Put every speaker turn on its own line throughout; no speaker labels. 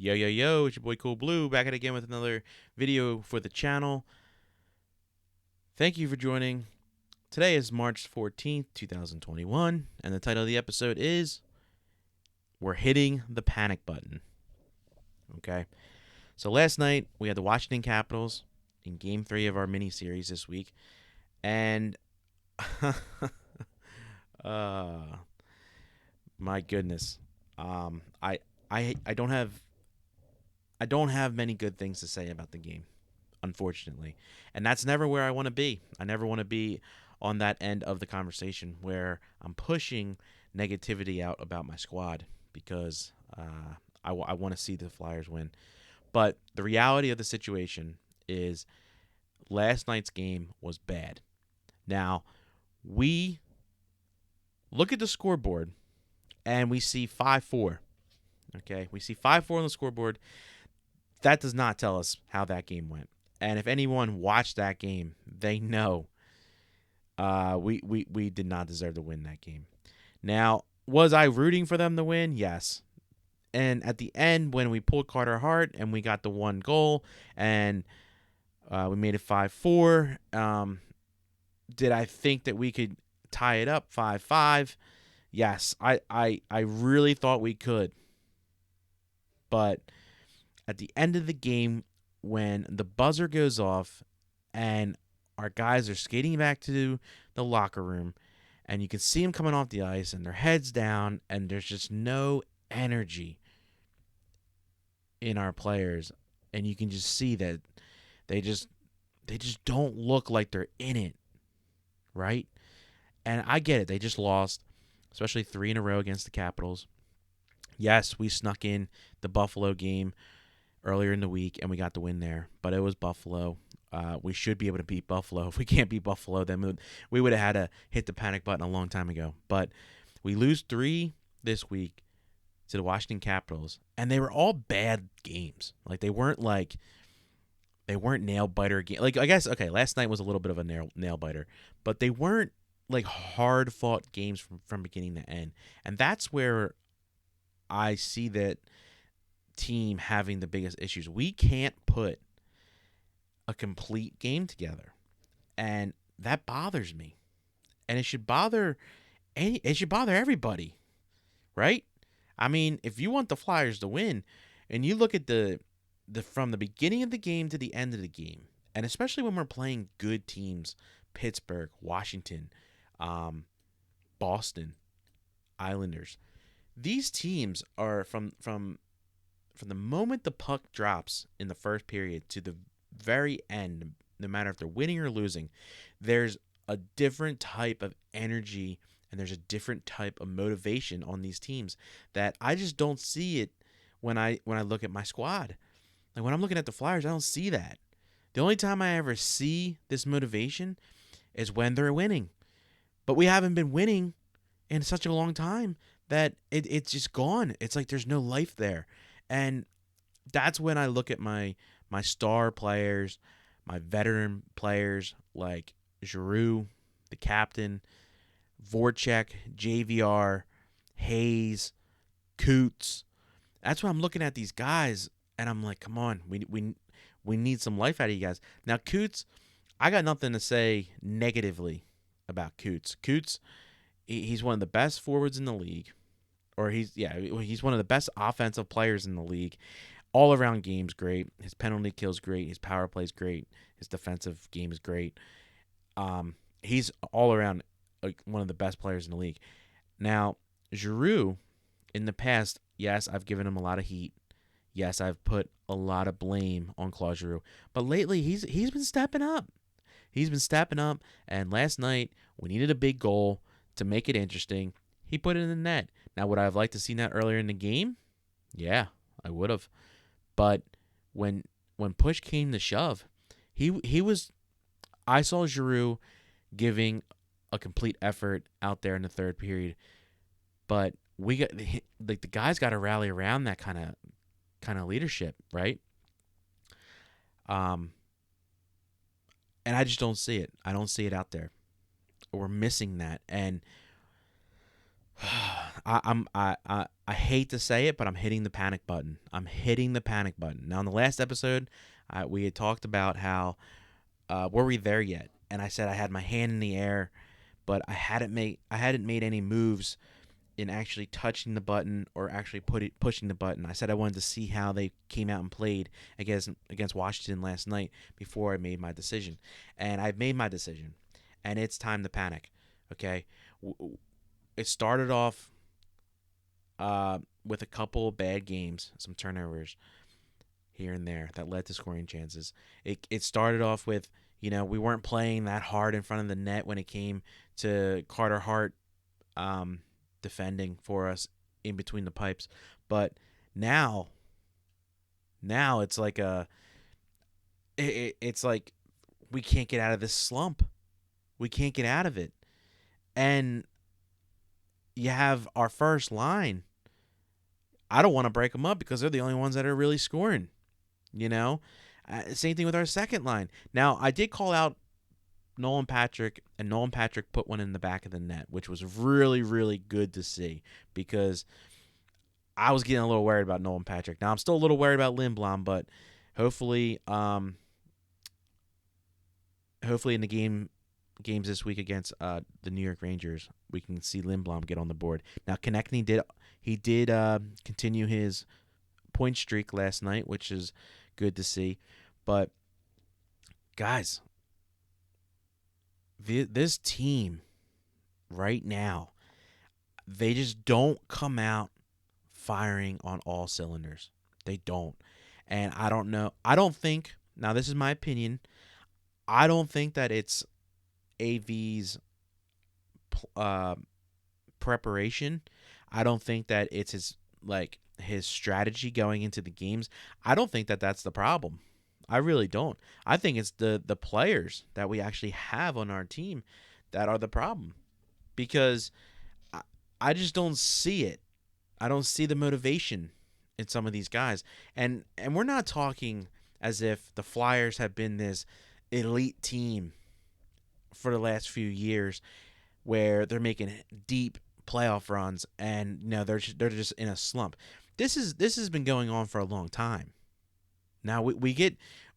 Yo, yo, yo, it's your boy Cool Blue back at it again with another video for the channel. Thank you for joining. Today is March 14th, 2021, and the title of the episode is We're Hitting the Panic Button. Okay, so last night we had the Washington Capitals in Game 3 of our mini-series this week, and my goodness, I don't have many good things to say about the game, unfortunately. And that's never where I want to be. I never want to be on that end of the conversation where I'm pushing negativity out about my squad because I want to see the Flyers win. But the reality of the situation is last night's game was bad. Now, we look at the scoreboard and we see 5-4. Okay, we see 5-4 on the scoreboard. That does not tell us how that game went. And if anyone watched that game, they know we did not deserve to win that game. Now, was I rooting for them to win? Yes. And at the end, when we pulled Carter Hart and we got the one goal and we made it 5-4, did I think that we could tie it up 5-5? Yes, I really thought we could. But at the end of the game, when the buzzer goes off and our guys are skating back to the locker room and you can see them coming off the ice and their heads down and there's just no energy in our players, and you can just see that they just don't look like they're in it, right? And I get it. They just lost, especially 3 in a row against the Capitals. Yes, we snuck in the Buffalo game earlier in the week, and we got the win there. But it was Buffalo. We should be able to beat Buffalo. If we can't beat Buffalo, then we would have had to hit the panic button a long time ago. But we lose 3 this week to the Washington Capitals, and they were all bad games. Like they weren't nail biter game. Like I guess okay, last night was a little bit of a nail biter, but they weren't like hard fought games from beginning to end. And that's where I see that team having the biggest issues. We can't put a complete game together, and that bothers me. And it should bother everybody, right? I mean, if you want the Flyers to win, and you look at the from the beginning of the game to the end of the game, and especially when we're playing good teams, Pittsburgh, Washington, Boston, Islanders. These teams are from the moment the puck drops in the first period to the very end, no matter if they're winning or losing, there's a different type of energy and there's a different type of motivation on these teams that I just don't see it when I look at my squad. Like when I'm looking at the Flyers, I don't see that. The only time I ever see this motivation is when they're winning. But we haven't been winning in such a long time that it's just gone. It's like there's no life there. And that's when I look at my star players, my veteran players like Giroux, the captain, Voracek, JVR, Hayes, Coots. That's when I'm looking at these guys and I'm like, come on, we need some life out of you guys. Now Coots, I got nothing to say negatively about Coots. Coots, he's one of the best forwards in the league. Or he's one of the best offensive players in the league. All around game's great. His penalty kill's great. His power play's great. His defensive game is great. He's all around like one of the best players in the league. Now, Giroux, in the past, yes, I've given him a lot of heat. Yes, I've put a lot of blame on Claude Giroux. But lately, he's been stepping up. He's been stepping up. And last night, we needed a big goal to make it interesting. He put it in the net. Now, would I have liked to see that earlier in the game? Yeah, I would have. But when push came to shove, he was. I saw Giroux giving a complete effort out there in the third period, but we got like the guys got to rally around that kind of leadership, right? And I just don't see it. I don't see it out there. We're missing that, and I hate to say it, but I'm hitting the panic button. I'm hitting the panic button. Now, in the last episode, we had talked about how were we there yet? And I said I had my hand in the air, but I hadn't made any moves in actually touching the button or actually pushing the button. I said I wanted to see how they came out and played against Washington last night before I made my decision, and I've made my decision, and it's time to panic. Okay, it started off with a couple of bad games, some turnovers here and there that led to scoring chances. It started off with, we weren't playing that hard in front of the net when it came to Carter Hart defending for us in between the pipes. But now, it's like it's like we can't get out of this slump. We can't get out of it. And you have our first line. I don't want to break them up because they're the only ones that are really scoring. You know, same thing with our second line. Now, I did call out Nolan Patrick, and Nolan Patrick put one in the back of the net, which was really, really good to see because I was getting a little worried about Nolan Patrick. Now, I'm still a little worried about Lindblom, but hopefully, in the games this week against the New York Rangers, we can see Lindblom get on the board. Now, Konechny did continue his point streak last night, which is good to see. But guys, this team right now, they just don't come out firing on all cylinders. They don't. And I don't know. I don't think, now this is my opinion, I don't think that it's AV's preparation. I don't think that it's his strategy going into the games. I don't think that that's the problem. I really don't. I think it's the players that we actually have on our team that are the problem because I just don't see it. I don't see the motivation in some of these guys. And we're not talking as if the Flyers have been this elite team for the last few years where they're making deep playoff runs and they're just in a slump. This has been going on for a long time. Now we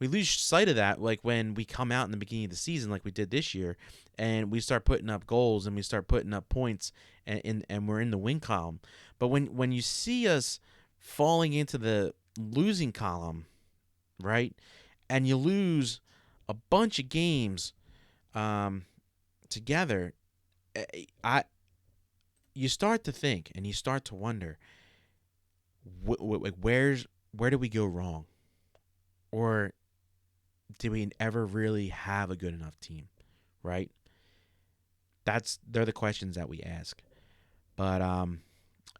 lose sight of that like when we come out in the beginning of the season like we did this year and we start putting up goals and we start putting up points and we're in the win column. But when you see us falling into the losing column, right? And you lose a bunch of games together, you start to think and you start to wonder where do we go wrong? Or did we ever really have a good enough team, right? They're the questions that we ask. But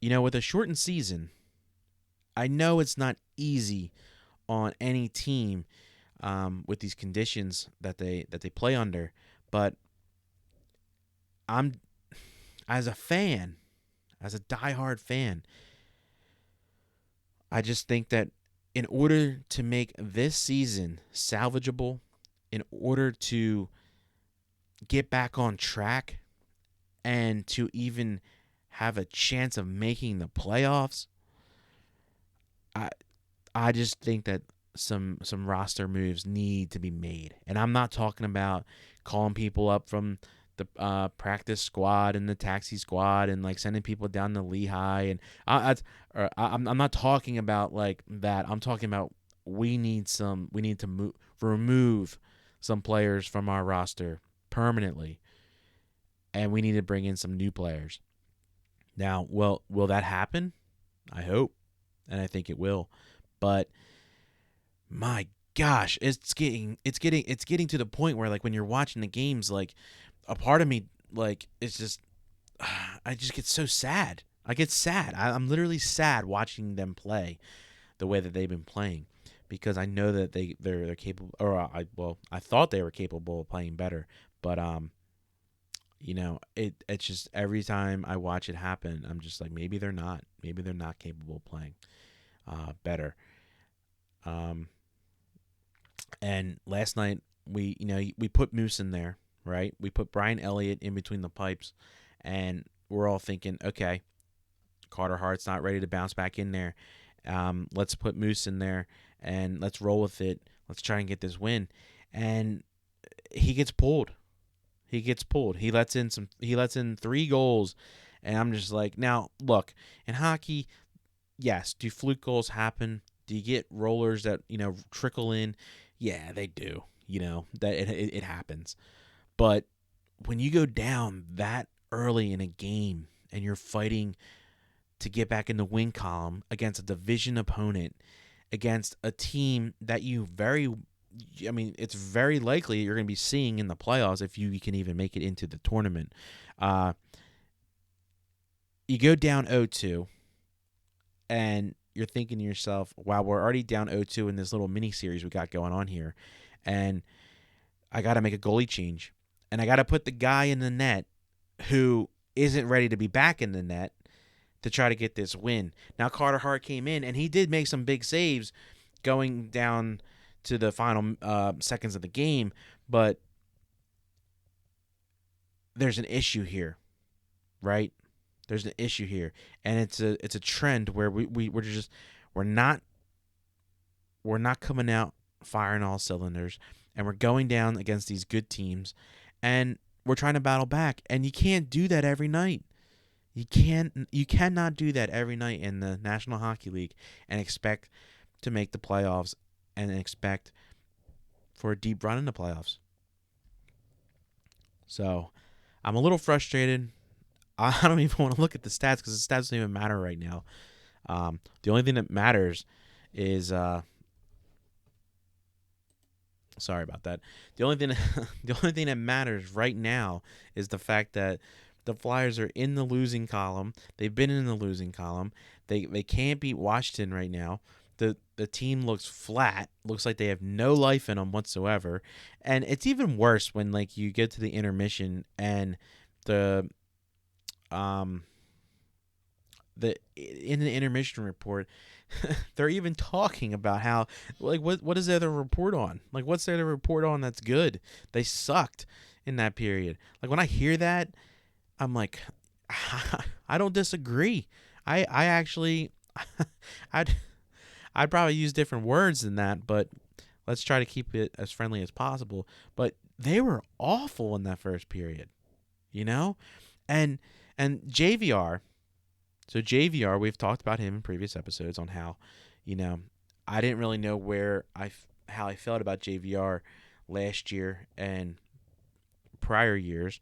with a shortened season, I know it's not easy on any team with these conditions that they play under, but I'm as a fan, as a diehard fan, I just think that in order to make this season salvageable, in order to get back on track and to even have a chance of making the playoffs, I just think that some roster moves need to be made. And I'm not talking about calling people up from the practice squad and the taxi squad and like sending people down to Lehigh and I'm not talking about like that. I'm talking about we need to remove some players from our roster permanently, and we need to bring in some new players. Now, will that happen? I hope, and I think it will. But my gosh, it's getting to the point where like when you're watching the games, like a part of me like it's just I just get so sad. I get sad. I'm literally sad watching them play the way that they've been playing because I know that they're capable, or I thought they were capable of playing better, but it's just every time I watch it happen, I'm just like maybe they're not capable of playing better. And last night we put Moose in there, right? We put Brian Elliott in between the pipes, and we're all thinking, okay, Carter Hart's not ready to bounce back in there. Let's put Moose in there and let's roll with it. Let's try and get this win. And he gets pulled. He lets in 3 goals, and I'm just like, now look, in hockey, yes, do fluke goals happen? Do you get rollers that, trickle in? Yeah, they do. That it happens. But when you go down that early in a game and you're fighting to get back in the win column against a division opponent, against a team that it's very likely you're going to be seeing in the playoffs if you can even make it into the tournament. You go down 0-2, and you're thinking to yourself, wow, we're already down 0-2 in this little mini series we got going on here, and I got to make a goalie change, and I got to put the guy in the net who isn't ready to be back in the net to try to get this win. Now, Carter Hart came in, and he did make some big saves going down to the final seconds of the game, but there's an issue here, right? There's an issue here, and it's a trend where we're not coming out firing all cylinders, and we're going down against these good teams, and we're trying to battle back, and you can't do that every night. You cannot do that every night in the National Hockey League and expect to make the playoffs and expect for a deep run in the playoffs. So I'm a little frustrated. I don't even want to look at the stats because the stats don't even matter right now. The only thing that matters is sorry about that. The only thing that matters right now is the fact that the Flyers are in the losing column. They've been in the losing column. They can't beat Washington right now. The team looks flat. Looks like they have no life in them whatsoever. And it's even worse when you get to the intermission and in the intermission report, they're even talking about how what is there to report on? What's there to report on that's good? They sucked in that period. When I hear that, I'm like, I don't disagree. I actually, I'd probably use different words than that, but let's try to keep it as friendly as possible. But they were awful in that first period, and JVR. So JVR, we've talked about him in previous episodes on how, I didn't really know how I felt about JVR last year and prior years.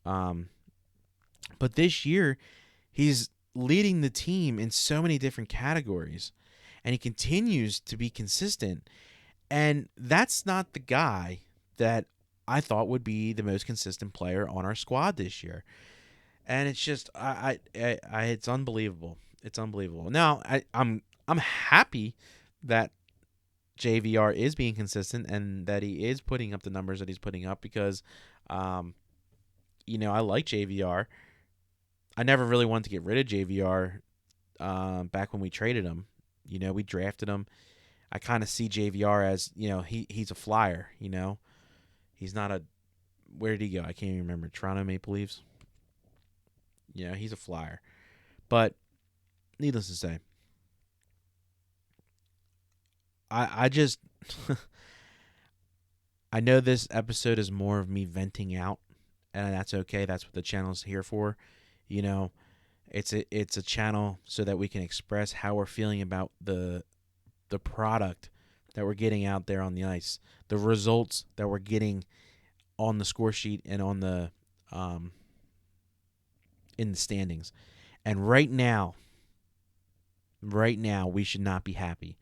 But this year, he's leading the team in so many different categories, and he continues to be consistent. And that's not the guy that I thought would be the most consistent player on our squad this year. And it's just, it's unbelievable. It's unbelievable. Now, I'm happy that JVR is being consistent and that he is putting up the numbers that he's putting up because, I like JVR. I never really wanted to get rid of JVR back when we traded him. We drafted him. I kind of see JVR as, he's a flyer, He's not a... Where did he go? I can't even remember. Toronto Maple Leafs? Yeah, he's a flyer. But needless to say, I just... I know this episode is more of me venting out, and that's okay. That's what the channel's here for. It's a channel so that we can express how we're feeling about the product that we're getting out there on the ice, the results that we're getting on the score sheet and on the in the standings. And right now we should not be happy.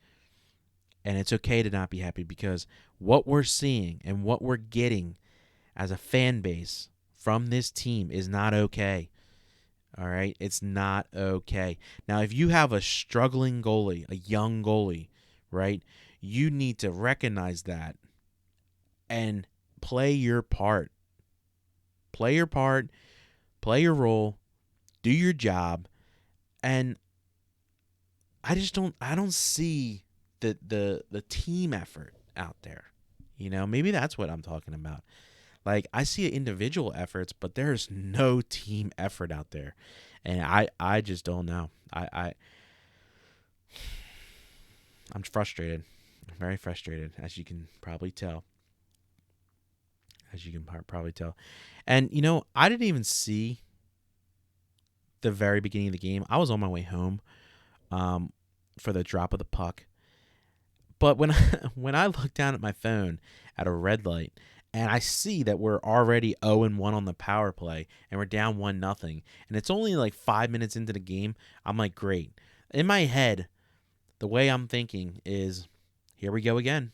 And it's okay to not be happy because what we're seeing and what we're getting as a fan base from this team is not okay. All right? It's not okay. Now, if you have a struggling goalie, a young goalie, right, you need to recognize that and play your part. Play your part, play your role, do your job, and I don't see the team effort out there. Maybe that's what I'm talking about. Like, I see individual efforts, but there's no team effort out there. And I just don't know. I'm frustrated. I'm very frustrated, as you can probably tell. As you can probably tell. And, I didn't even see the very beginning of the game. I was on my way home um, for the drop of the puck. But when when I look down at my phone at a red light and I see that we're already 0-1 on the power play and we're down 1-0 and it's only like 5 minutes into the game, I'm like, great. In my head, the way I'm thinking is, here we go again.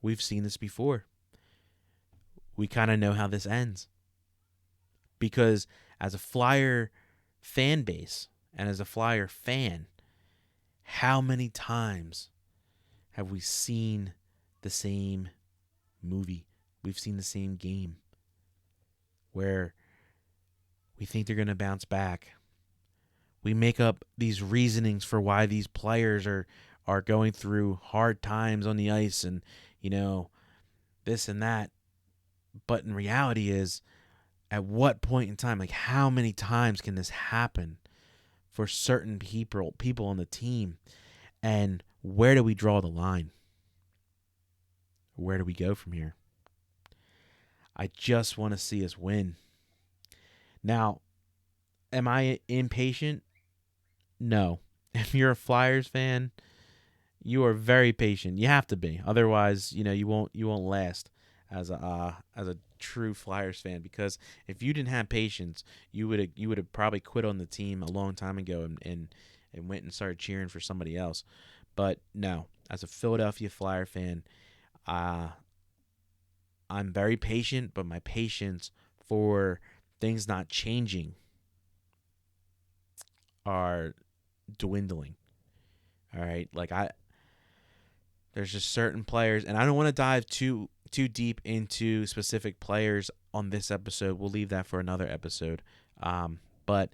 We've seen this before. We kind of know how this ends. Because as a Flyer fan base and as a Flyer fan, how many times have we seen the same movie? We've seen the same game where we think they're going to bounce back. We make up these reasonings for why these players are going through hard times on the ice and, this and that. But in reality is, at what point in time, like how many times can this happen for certain people on the team? And where do we draw the line? Where do we go from here? I just want to see us win. Now, am I impatient? No. If you're a Flyers fan, you are very patient. You have to be. Otherwise, you won't last as a true Flyers fan, because if you didn't have patience, you would have probably quit on the team a long time ago and went and started cheering for somebody else. But no, as a Philadelphia Flyer fan, I'm very patient, but my patience for things not changing are dwindling. All right, like there's just certain players, and I don't want to dive too deep into specific players on this episode. We'll leave that for another episode. But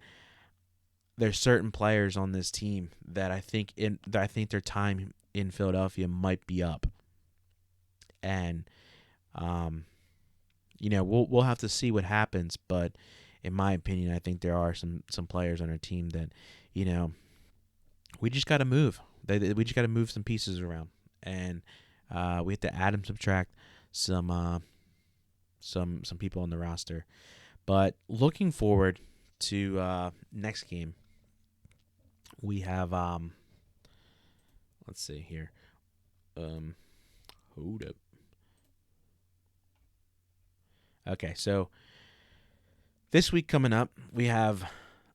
there's certain players on this team that I think their time in Philadelphia might be up, and we'll have to see what happens. But in my opinion, I think there are some players on our team that we just got to move. We just got to move some pieces around, and we have to add and subtract some people on the roster. But looking forward to next game, we have let's see here. Hold up. Okay, so this week coming up, we have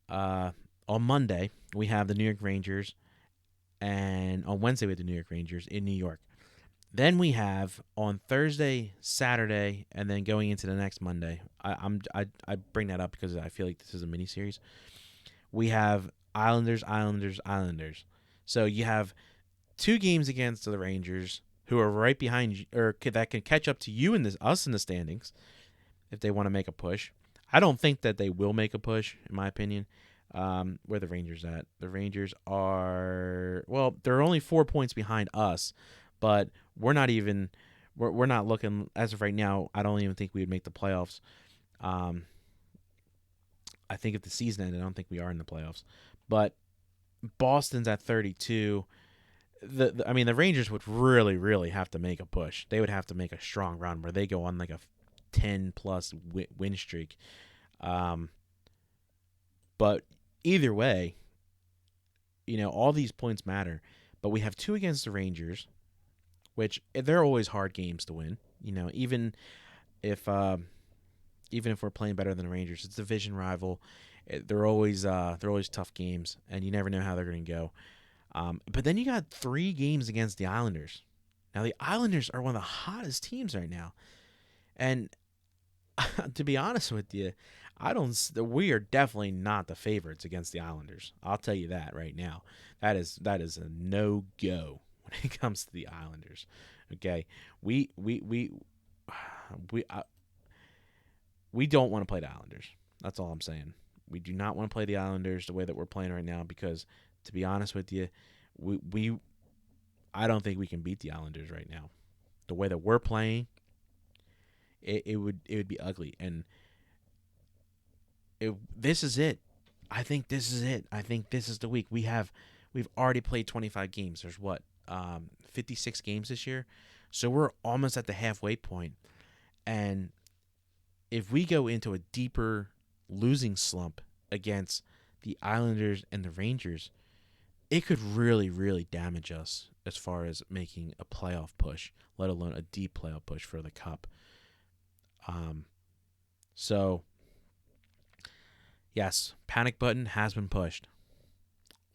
on Monday we have the New York Rangers, and on Wednesday we have the New York Rangers in New York. Then we have on Thursday, Saturday, and then going into the next Monday. I bring that up because I feel like this is a mini series. We have Islanders. So you have 2 games against the Rangers, who are right behind you, or that can catch up to you and us in the standings if they want to make a push. I don't think that they will make a push, in my opinion. Where the Rangers at? The Rangers are, well, they're only 4 points behind us, but we're not looking, as of right now. I don't even think we would make the playoffs. I think if the season ended, I don't think we are in the playoffs. But Boston's at 32. The Rangers would really, really have to make a push. They would have to make a strong run where they go on like a 10-plus win streak. But either way, all these points matter. But we have 2 against the Rangers, which they're always hard games to win. Even if we're playing better than the Rangers, it's a division rival. They're always tough games, and you never know how they're going to go. But then you got 3 games against the Islanders. Now the Islanders are one of the hottest teams right now, and to be honest with you, we are definitely not the favorites against the Islanders. I'll tell you that right now. That is a no-go when it comes to the Islanders. Okay, we don't want to play the Islanders. That's all I'm saying. We do not want to play the Islanders the way that we're playing right now, because, to be honest with you, I don't think we can beat the Islanders right now. The way that we're playing, it would be ugly. And this is it. I think this is it. I think this is the week. We've already played 25 games. There's what 56 games this year, so we're almost at the halfway point. And if we go into a deeper losing slump against the Islanders and the Rangers, it could really, really damage us as far as making a playoff push, let alone a deep playoff push for the Cup. So, yes, panic button has been pushed.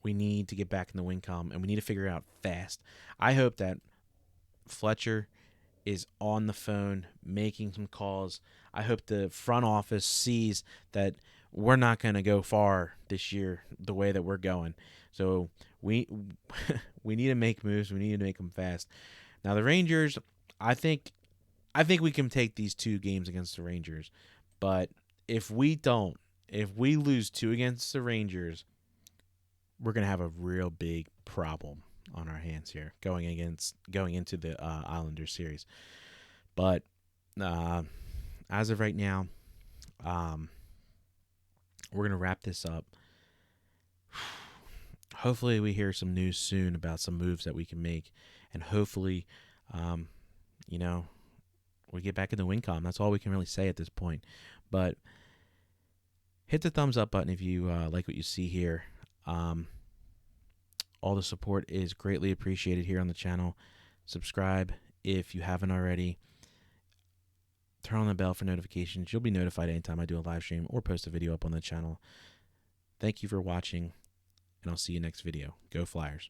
We need to get back in the win column, and we need to figure it out fast. I hope that Fletcher is on the phone making some calls. I hope the front office sees that we're not going to go far this year the way that we're going. So we we need to make moves. We need to make them fast. Now the Rangers, I think we can take these 2 games against the Rangers, but if we lose 2 against the Rangers, we're gonna have a real big problem on our hands here going into the Islanders series. But as of right now, we're gonna wrap this up. Hopefully, we hear some news soon about some moves that we can make, and hopefully, we get back in the win column. That's all we can really say at this point. But hit the thumbs up button if you like what you see here. All the support is greatly appreciated here on the channel. Subscribe if you haven't already. Turn on the bell for notifications. You'll be notified anytime I do a live stream or post a video up on the channel. Thank you for watching, and I'll see you next video. Go Flyers.